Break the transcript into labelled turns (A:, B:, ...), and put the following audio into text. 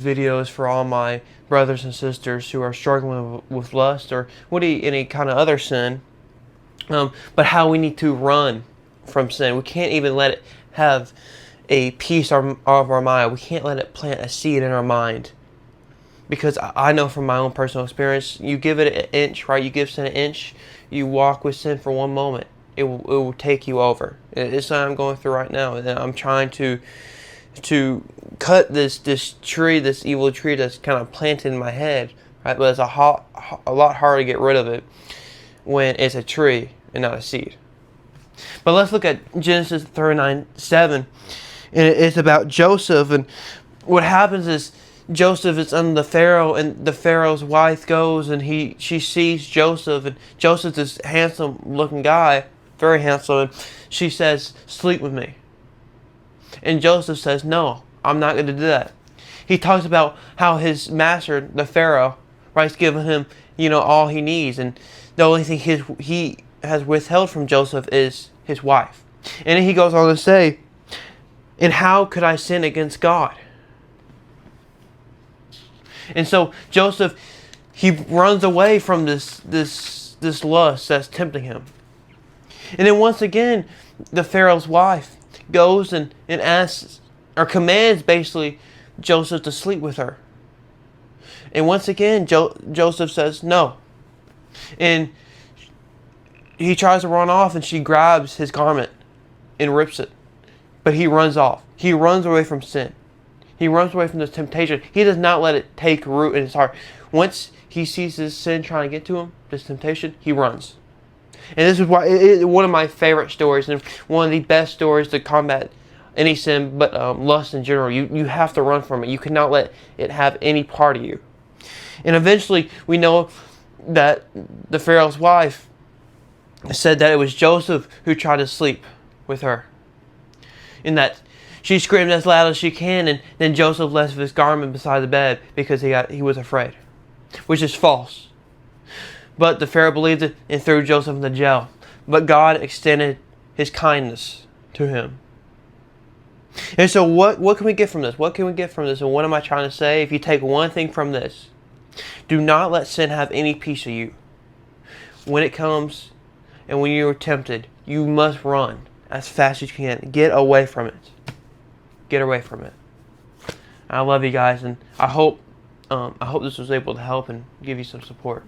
A: Videos for all my brothers and sisters who are struggling with lust or any kind of other sin, but how we need to run from sin. We can't even let it have a piece of our mind. We can't let it plant a seed in our mind, because I know from my own personal experience, you give it an inch, right? You give sin an inch, you walk with sin for one moment, it will take you over. It's what I'm going through right now, and I'm trying to cut this tree, this evil tree that's kind of planted in my head, right? But it's a lot harder to get rid of it when it's a tree and not a seed. But let's look at Genesis 39:7, and it's about Joseph. And what happens is Joseph is under the Pharaoh, and the Pharaoh's wife goes and she sees Joseph, and Joseph's this handsome looking guy, very handsome, and she says, "Sleep with me." And Joseph says, "No, I'm not going to do that." He talks about how his master, the Pharaoh, right's given him, all he needs, and the only thing he has withheld from Joseph is his wife. And then he goes on to say, "And how could I sin against God?" And so Joseph, he runs away from this lust that's tempting him. And then once again, the Pharaoh's wife goes and asks, or commands basically, Joseph to sleep with her. And once again, Joseph says no. And he tries to run off, and she grabs his garment and rips it. But he runs off. He runs away from sin. He runs away from this temptation. He does not let it take root in his heart. Once he sees this sin trying to get to him, this temptation, he runs. And this is why one of my favorite stories, and one of the best stories to combat any sin, but lust in general. You have to run from it. You cannot let it have any part of you. And eventually, we know that the Pharaoh's wife said that it was Joseph who tried to sleep with her, and that she screamed as loud as she can, and then Joseph left his garment beside the bed because he was afraid, which is false. But the Pharaoh believed it and threw Joseph into jail. But God extended his kindness to him. And so what can we get from this? What can we get from this? And what am I trying to say? If you take one thing from this, do not let sin have any piece of you. When it comes and when you are tempted, you must run as fast as you can. Get away from it. Get away from it. I love you guys, and I hope this was able to help and give you some support.